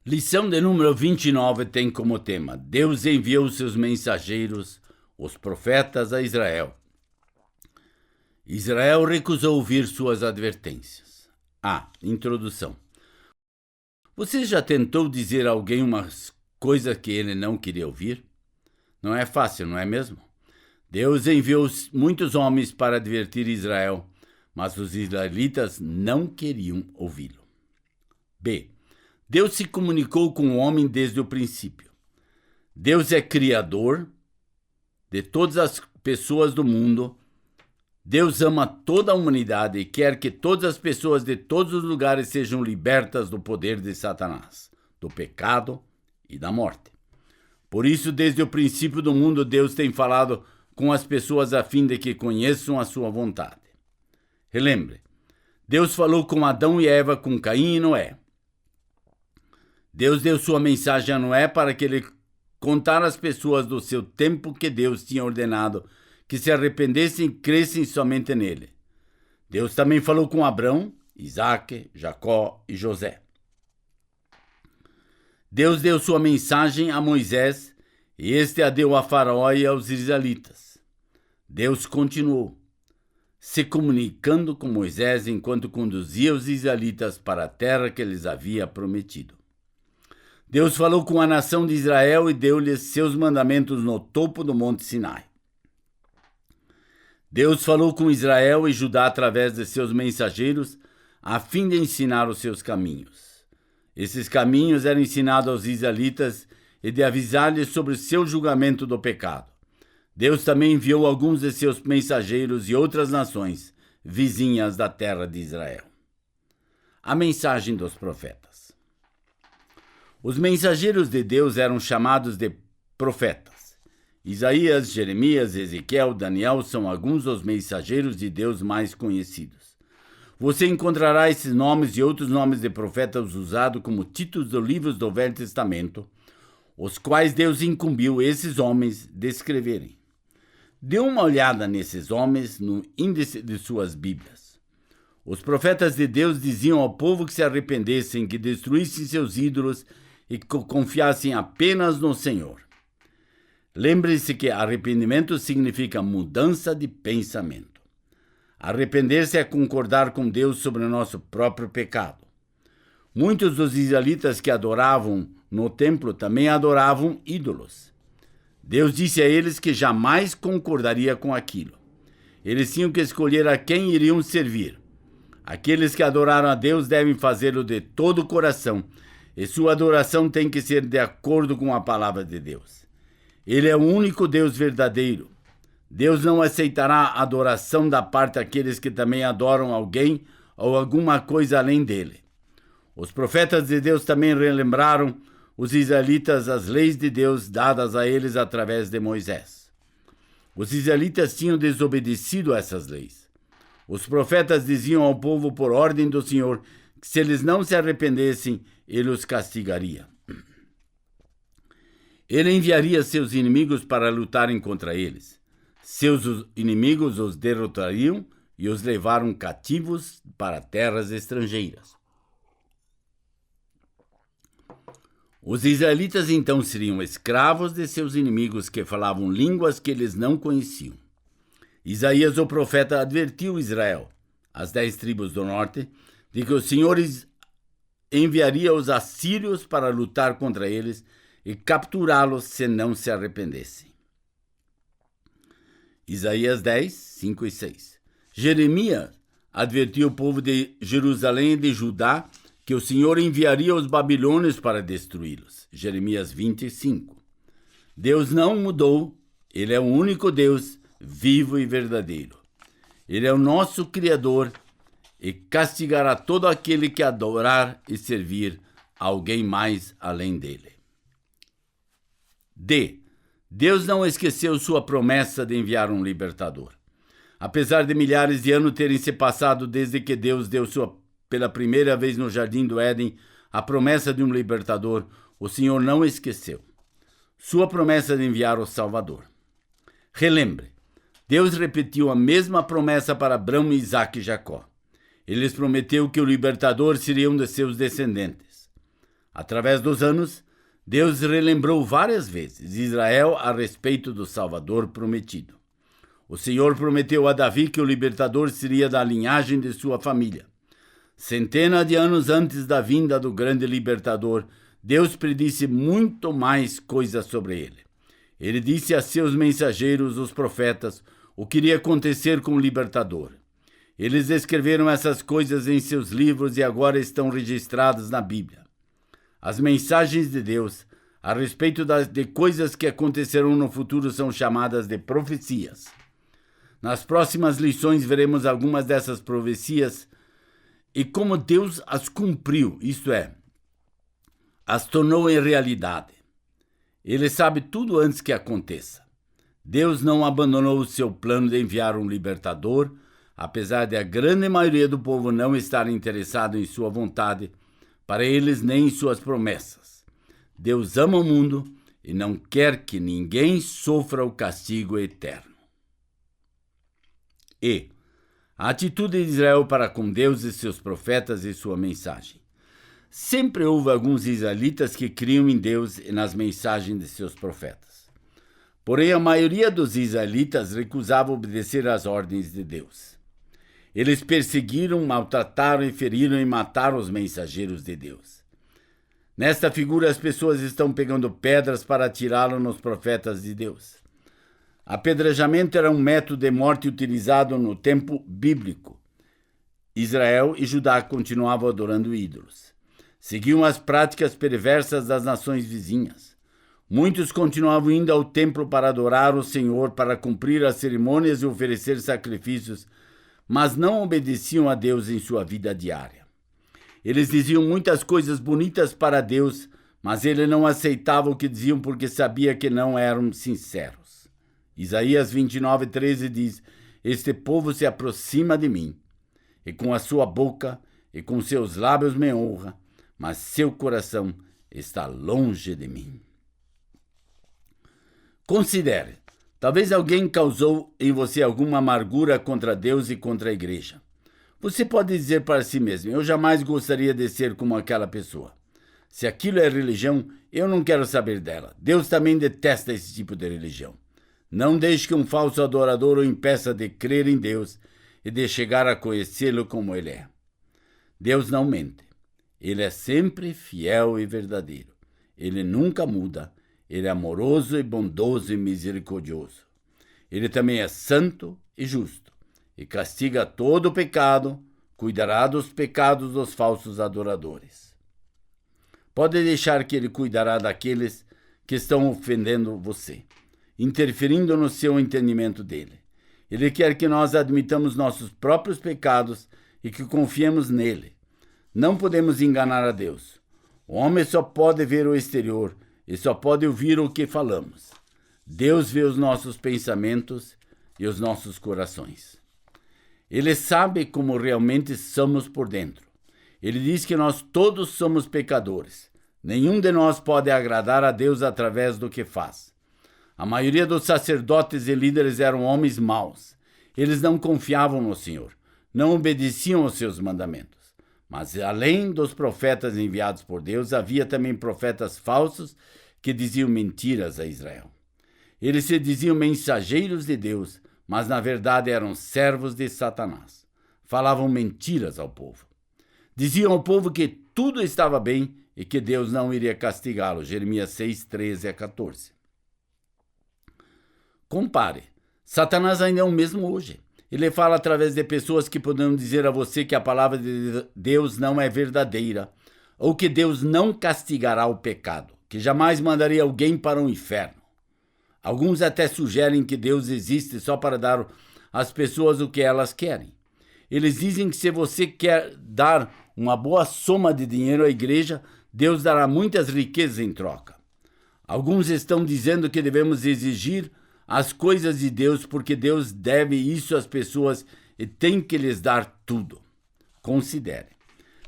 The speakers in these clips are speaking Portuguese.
Lição de número 29 tem como tema: Deus enviou seus mensageiros, os profetas, a Israel. Israel recusou ouvir suas advertências. Introdução. Você já tentou dizer a alguém uma coisa que ele não queria ouvir? Não é fácil, não é mesmo? Deus enviou muitos homens para advertir Israel, mas os israelitas não queriam ouvi-lo. B. Deus se comunicou com o homem desde o princípio. Deus é criador de todas as pessoas do mundo. Deus ama toda a humanidade e quer que todas as pessoas de todos os lugares sejam libertas do poder de Satanás, do pecado e da morte. Por isso, desde o princípio do mundo, Deus tem falado com as pessoas a fim de que conheçam a sua vontade. Relembre, Deus falou com Adão e Eva, com Caim e Noé. Deus deu sua mensagem a Noé para que ele contara às pessoas do seu tempo que Deus tinha ordenado que se arrependessem e crescem somente nele. Deus também falou com Abrão, Isaque, Jacó e José. Deus deu sua mensagem a Moisés e este a deu a Faraó e aos israelitas. Deus continuou se comunicando com Moisés enquanto conduzia os israelitas para a terra que lhes havia prometido. Deus falou com a nação de Israel e deu-lhes seus mandamentos no topo do Monte Sinai. Deus falou com Israel e Judá através de seus mensageiros, a fim de ensinar os seus caminhos. Esses caminhos eram ensinados aos israelitas e de avisar-lhes sobre o seu julgamento do pecado. Deus também enviou alguns de seus mensageiros e outras nações vizinhas da terra de Israel. A mensagem dos profetas. Os mensageiros de Deus eram chamados de profetas. Isaías, Jeremias, Ezequiel, Daniel são alguns dos mensageiros de Deus mais conhecidos. Você encontrará esses nomes e outros nomes de profetas usados como títulos dos livros do Velho Testamento, os quais Deus incumbiu esses homens de escreverem. Dê uma olhada nesses homens no índice de suas Bíblias. Os profetas de Deus diziam ao povo que se arrependessem, que destruíssem seus ídolos e que confiassem apenas no Senhor. Lembre-se que arrependimento significa mudança de pensamento. Arrepender-se é concordar com Deus sobre o nosso próprio pecado. Muitos dos israelitas que adoravam no templo também adoravam ídolos. Deus disse a eles que jamais concordaria com aquilo. Eles tinham que escolher a quem iriam servir. Aqueles que adoraram a Deus devem fazê-lo de todo o coração, e sua adoração tem que ser de acordo com a palavra de Deus. Ele é o único Deus verdadeiro. Deus não aceitará a adoração da parte daqueles que também adoram alguém ou alguma coisa além dele. Os profetas de Deus também relembraram os israelitas as leis de Deus dadas a eles através de Moisés. Os israelitas tinham desobedecido a essas leis. Os profetas diziam ao povo por ordem do Senhor que se eles não se arrependessem, ele os castigaria. Ele enviaria seus inimigos para lutarem contra eles. Seus inimigos os derrotariam e os levaram cativos para terras estrangeiras. Os israelitas então seriam escravos de seus inimigos que falavam línguas que eles não conheciam. Isaías, o profeta, advertiu Israel, as 10 tribos do norte, de que o Senhor enviaria os assírios para lutar contra eles e capturá-los se não se arrependessem. Isaías 10, 5 e 6. Jeremias advertiu o povo de Jerusalém e de Judá que o Senhor enviaria os babilônios para destruí-los. Jeremias 25. Deus não mudou, ele é o único Deus vivo e verdadeiro. Ele é o nosso Criador e castigará todo aquele que adorar e servir a alguém mais além dele. D. Deus não esqueceu sua promessa de enviar um libertador. Apesar de milhares de anos terem se passado desde que Deus deu pela primeira vez no Jardim do Éden a promessa de um libertador, o Senhor não esqueceu. sua promessa de enviar o Salvador. Relembre, Deus repetiu a mesma promessa para Abraão, Isaque e Jacó. Ele lhes prometeu que o libertador seria um de seus descendentes. Através dos anos, Deus relembrou várias vezes Israel a respeito do Salvador prometido. O Senhor prometeu a Davi que o libertador seria da linhagem de sua família. Centenas de anos antes da vinda do grande libertador, Deus predisse muito mais coisas sobre ele. Ele disse a seus mensageiros, os profetas, o que iria acontecer com o libertador. Eles escreveram essas coisas em seus livros e agora estão registradas na Bíblia. As mensagens de Deus a respeito de coisas que acontecerão no futuro são chamadas de profecias. Nas próximas lições veremos algumas dessas profecias e como Deus as cumpriu, isto é, as tornou em realidade. Ele sabe tudo antes que aconteça. Deus não abandonou o seu plano de enviar um libertador, apesar de a grande maioria do povo não estar interessado em sua vontade, para eles nem em suas promessas. Deus ama o mundo e não quer que ninguém sofra o castigo eterno. E a atitude de Israel para com Deus e seus profetas e sua mensagem. Sempre houve alguns israelitas que criam em Deus e nas mensagens de seus profetas. Porém, a maioria dos israelitas recusava obedecer às ordens de Deus. Eles perseguiram, maltrataram e feriram e mataram os mensageiros de Deus. Nesta figura, as pessoas estão pegando pedras para atirá-lo nos profetas de Deus. Apedrejamento era um método de morte utilizado no tempo bíblico. Israel e Judá continuavam adorando ídolos. Seguiam as práticas perversas das nações vizinhas. Muitos continuavam indo ao templo para adorar o Senhor, para cumprir as cerimônias e oferecer sacrifícios, mas não obedeciam a Deus em sua vida diária. Eles diziam muitas coisas bonitas para Deus, mas ele não aceitava o que diziam porque sabia que não eram sinceros. Isaías 29:13 diz: Este povo se aproxima de mim, e com a sua boca e com seus lábios me honra, mas seu coração está longe de mim. Considere, talvez alguém causou em você alguma amargura contra Deus e contra a igreja. Você pode dizer para si mesmo: eu jamais gostaria de ser como aquela pessoa. Se aquilo é religião, eu não quero saber dela. Deus também detesta esse tipo de religião. Não deixe que um falso adorador o impeça de crer em Deus e de chegar a conhecê-lo como ele é. Deus não mente. Ele é sempre fiel e verdadeiro. Ele nunca muda. Ele é amoroso e bondoso e misericordioso. Ele também é santo e justo, e castiga todo o pecado, cuidará dos pecados dos falsos adoradores. Pode deixar que ele cuidará daqueles que estão ofendendo você, interferindo no seu entendimento dele. Ele quer que nós admitamos nossos próprios pecados e que confiemos nele. Não podemos enganar a Deus. O homem só pode ver o exterior e só pode ouvir o que falamos. Deus vê os nossos pensamentos e os nossos corações. Ele sabe como realmente somos por dentro. Ele diz que nós todos somos pecadores. Nenhum de nós pode agradar a Deus através do que faz. A maioria dos sacerdotes e líderes eram homens maus. Eles não confiavam no Senhor, não obedeciam aos seus mandamentos. Mas além dos profetas enviados por Deus, havia também profetas falsos que diziam mentiras a Israel. Eles se diziam mensageiros de Deus, mas na verdade eram servos de Satanás. Falavam mentiras ao povo. Diziam ao povo que tudo estava bem e que Deus não iria castigá-lo. Jeremias 6:13-14. Compare, Satanás ainda é o mesmo hoje. Ele fala através de pessoas que poderão dizer a você que a palavra de Deus não é verdadeira, ou que Deus não castigará o pecado, que jamais mandaria alguém para o inferno. Alguns até sugerem que Deus existe só para dar às pessoas o que elas querem. Eles dizem que se você quer dar uma boa soma de dinheiro à igreja, Deus dará muitas riquezas em troca. Alguns estão dizendo que devemos exigir as coisas de Deus porque Deus deve isso às pessoas e tem que lhes dar tudo. Considere,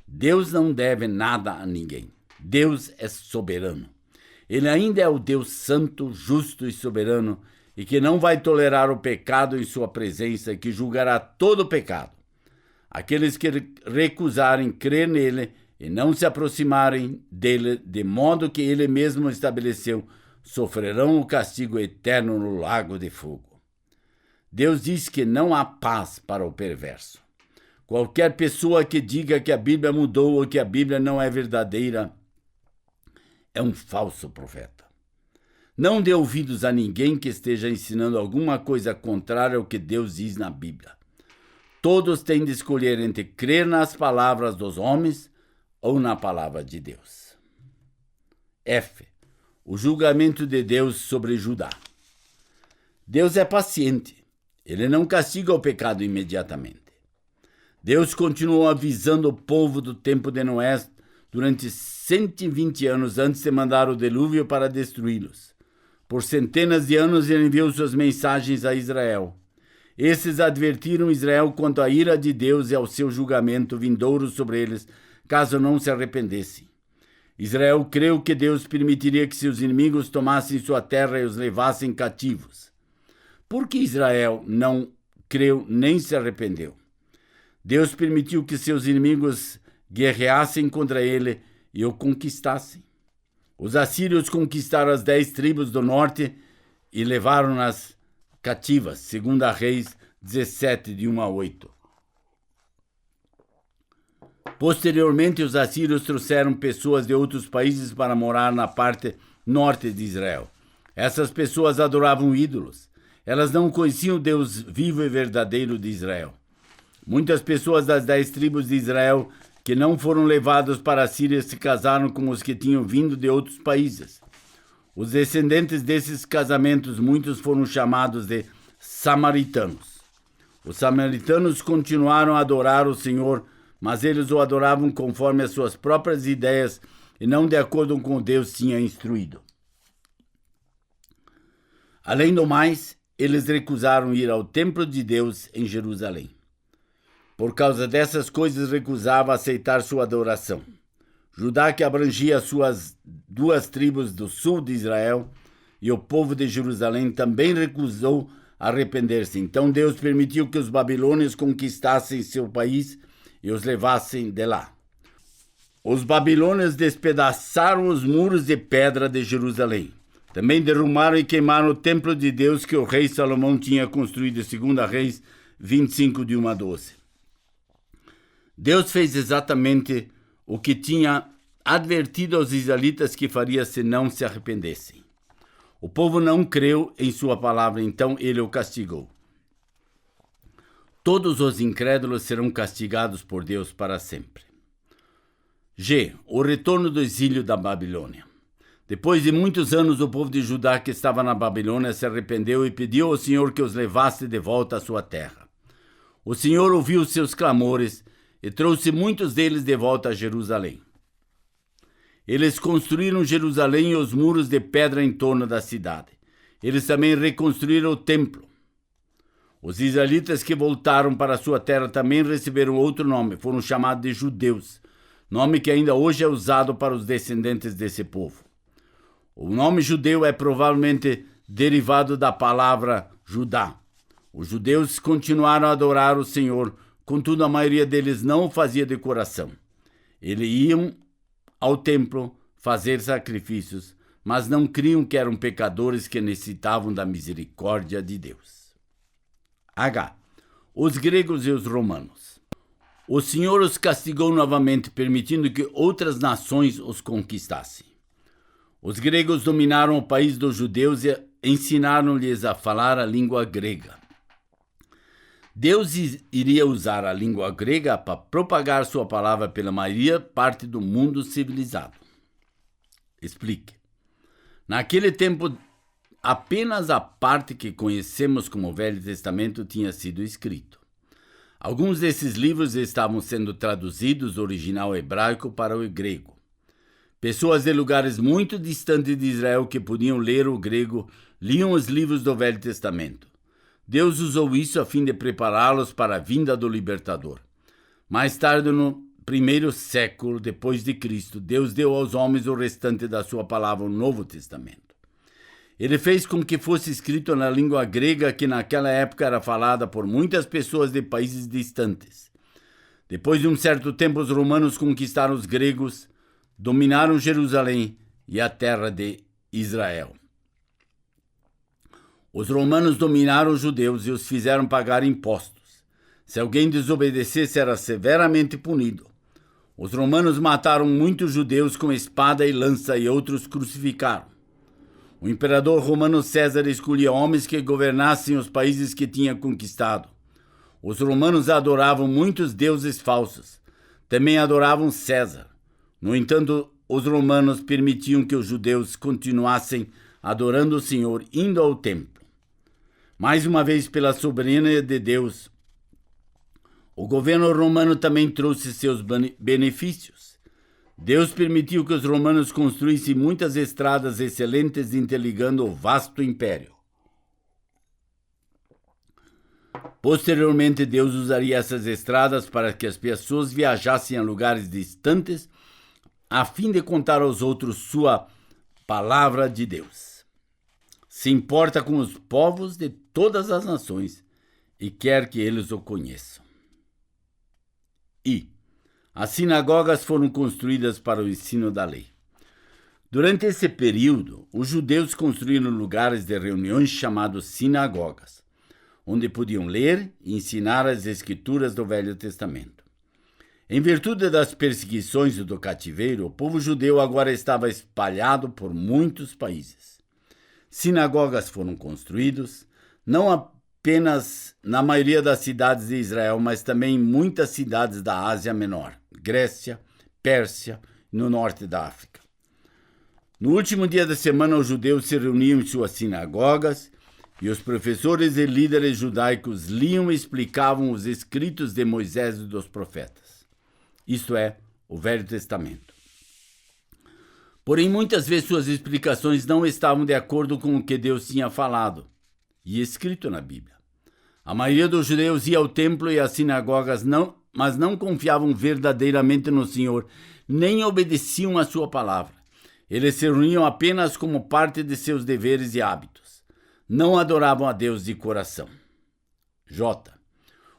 Deus não deve nada a ninguém. Deus é soberano. Ele ainda é o Deus santo, justo e soberano, e que não vai tolerar o pecado em sua presença e que julgará todo o pecado. Aqueles que recusarem crer nele e não se aproximarem dele, de modo que ele mesmo estabeleceu, sofrerão o castigo eterno no lago de fogo. Deus diz que não há paz para o perverso. Qualquer pessoa que diga que a Bíblia mudou ou que a Bíblia não é verdadeira é um falso profeta. Não dê ouvidos a ninguém que esteja ensinando alguma coisa contrária ao que Deus diz na Bíblia. Todos têm de escolher entre crer nas palavras dos homens ou na palavra de Deus. F. O julgamento de Deus sobre Judá. Deus é paciente. Ele não castiga o pecado imediatamente. Deus continuou avisando o povo do tempo de Noé durante 120 anos antes de mandar o dilúvio para destruí-los. Por centenas de anos ele enviou suas mensagens a Israel. Esses advertiram Israel quanto à ira de Deus e ao seu julgamento vindouro sobre eles, caso não se arrependessem. Israel creu que Deus permitiria que seus inimigos tomassem sua terra e os levassem cativos. Por que Israel não creu nem se arrependeu? Deus permitiu que seus inimigos guerreassem contra ele e o conquistassem. Os assírios conquistaram as 10 tribos do norte e levaram-nas cativas, segundo Reis 17, de 1 a 8. Posteriormente, os assírios trouxeram pessoas de outros países para morar na parte norte de Israel. Essas pessoas adoravam ídolos. Elas não conheciam o Deus vivo e verdadeiro de Israel. Muitas pessoas das 10 tribos de Israel que não foram levados para a Síria se casaram com os que tinham vindo de outros países. Os descendentes desses casamentos, muitos foram chamados de samaritanos. Os samaritanos continuaram a adorar o Senhor, mas eles o adoravam conforme as suas próprias ideias e não de acordo com o que Deus tinha instruído. Além do mais, eles recusaram ir ao templo de Deus em Jerusalém. Por causa dessas coisas, recusava aceitar sua adoração. Judá, que abrangia suas 2 tribos do sul de Israel, e o povo de Jerusalém também recusou arrepender-se. Então Deus permitiu que os babilônios conquistassem seu país e os levassem de lá. Os babilônios despedaçaram os muros de pedra de Jerusalém. Também derrubaram e queimaram o templo de Deus que o rei Salomão tinha construído, segundo Reis 25, de 1 a 12. Deus fez exatamente o que tinha advertido aos israelitas que faria se não se arrependessem. O povo não creu em sua palavra, então ele o castigou. Todos os incrédulos serão castigados por Deus para sempre. G. O retorno do exílio da Babilônia. Depois de muitos anos, o povo de Judá que estava na Babilônia se arrependeu e pediu ao Senhor que os levasse de volta à sua terra. O Senhor ouviu seus clamores e trouxe muitos deles de volta a Jerusalém. Eles construíram Jerusalém e os muros de pedra em torno da cidade. Eles também reconstruíram o templo. Os israelitas que voltaram para sua terra também receberam outro nome, foram chamados de judeus, nome que ainda hoje é usado para os descendentes desse povo. O nome judeu é provavelmente derivado da palavra Judá. Os judeus continuaram a adorar o Senhor, contudo a maioria deles não o fazia de coração. Eles iam ao templo fazer sacrifícios, mas não criam que eram pecadores que necessitavam da misericórdia de Deus. H. Os gregos e os romanos. O Senhor os castigou novamente, permitindo que outras nações os conquistassem. Os gregos dominaram o país dos judeus e ensinaram-lhes a falar a língua grega. Deus iria usar a língua grega para propagar sua palavra pela maioria parte do mundo civilizado. Explique. Naquele tempo, apenas a parte que conhecemos como Velho Testamento tinha sido escrito. Alguns desses livros estavam sendo traduzidos do original hebraico para o grego. Pessoas de lugares muito distantes de Israel que podiam ler o grego liam os livros do Velho Testamento. Deus usou isso a fim de prepará-los para a vinda do libertador. Mais tarde, no primeiro século depois de Cristo, Deus deu aos homens o restante da sua palavra, o Novo Testamento. Ele fez com que fosse escrito na língua grega, que naquela época era falada por muitas pessoas de países distantes. Depois de um certo tempo, os romanos conquistaram os gregos, dominaram Jerusalém e a terra de Israel. Os romanos dominaram os judeus e os fizeram pagar impostos. Se alguém desobedecesse, era severamente punido. Os romanos mataram muitos judeus com espada e lança e outros crucificaram. O imperador romano César escolhia homens que governassem os países que tinha conquistado. Os romanos adoravam muitos deuses falsos. Também adoravam César. No entanto, os romanos permitiam que os judeus continuassem adorando o Senhor, indo ao templo. Mais uma vez, pela soberania de Deus, o governo romano também trouxe seus benefícios. Deus permitiu que os romanos construíssem muitas estradas excelentes, interligando o vasto império. Posteriormente, Deus usaria essas estradas para que as pessoas viajassem a lugares distantes, a fim de contar aos outros sua palavra de Deus. Se importa com os povos de todas as nações e quer que eles o conheçam. E as sinagogas foram construídas para o ensino da lei. Durante esse período, os judeus construíram lugares de reuniões chamados sinagogas, onde podiam ler e ensinar as escrituras do Velho Testamento. Em virtude das perseguições e do cativeiro, o povo judeu agora estava espalhado por muitos países. Sinagogas foram construídas, não apenas na maioria das cidades de Israel, mas também em muitas cidades da Ásia Menor, Grécia, Pérsia e no norte da África. No último dia da semana, os judeus se reuniam em suas sinagogas e os professores e líderes judaicos liam e explicavam os escritos de Moisés e dos profetas, isto é, o Velho Testamento. Porém, muitas vezes suas explicações não estavam de acordo com o que Deus tinha falado e escrito na Bíblia. A maioria dos judeus ia ao templo e às sinagogas, mas não confiavam verdadeiramente no Senhor, nem obedeciam à sua palavra. Eles se reuniam apenas como parte de seus deveres e hábitos. Não adoravam a Deus de coração. J.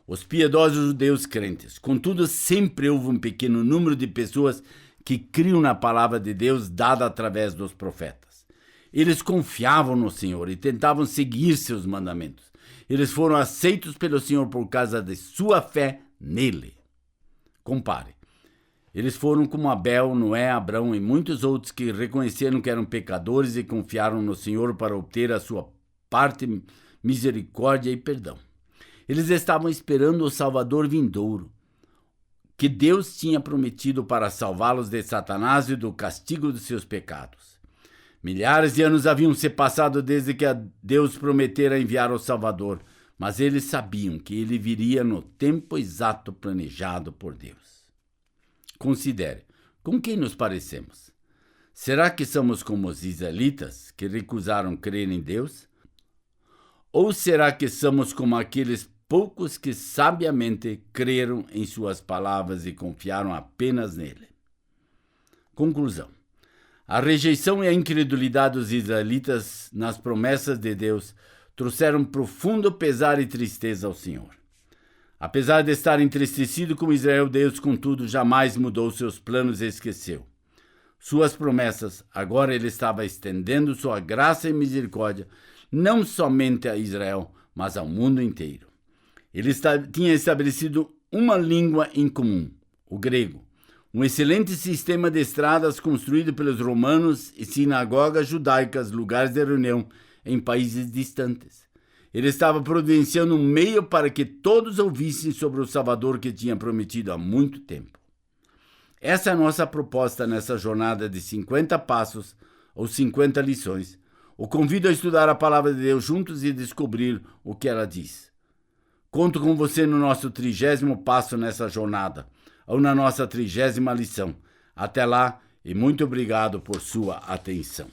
Os piedosos judeus crentes. Contudo, sempre houve um pequeno número de pessoas que criam na palavra de Deus dada através dos profetas. Eles confiavam no Senhor e tentavam seguir seus mandamentos. Eles foram aceitos pelo Senhor por causa de sua fé nele. Compare. Eles foram como Abel, Noé, Abrão e muitos outros que reconheceram que eram pecadores e confiaram no Senhor para obter a sua parte, misericórdia e perdão. Eles estavam esperando o Salvador vindouro, que Deus tinha prometido para salvá-los de Satanás e do castigo de seus pecados. Milhares de anos haviam se passado desde que Deus prometera enviar o Salvador, mas eles sabiam que ele viria no tempo exato planejado por Deus. Considere, com quem nos parecemos? Será que somos como os israelitas, que recusaram crer em Deus? Ou será que somos como aqueles poucos que sabiamente creram em suas palavras e confiaram apenas nele? Conclusão. A rejeição e a incredulidade dos israelitas nas promessas de Deus trouxeram profundo pesar e tristeza ao Senhor. Apesar de estar entristecido com Israel, Deus, contudo, jamais mudou seus planos e esqueceu suas promessas. Agora ele estava estendendo sua graça e misericórdia não somente a Israel, mas ao mundo inteiro. Ele tinha estabelecido uma língua em comum, o grego, um excelente sistema de estradas construído pelos romanos e sinagogas judaicas, lugares de reunião em países distantes. Ele estava providenciando um meio para que todos ouvissem sobre o Salvador que tinha prometido há muito tempo. Essa é a nossa proposta nessa jornada de 50 passos ou 50 lições. O convido a estudar a palavra de Deus juntos e descobrir o que ela diz. Conto com você no nosso 30º passo nessa jornada, ou na nossa 30ª lição. Até lá e muito obrigado por sua atenção.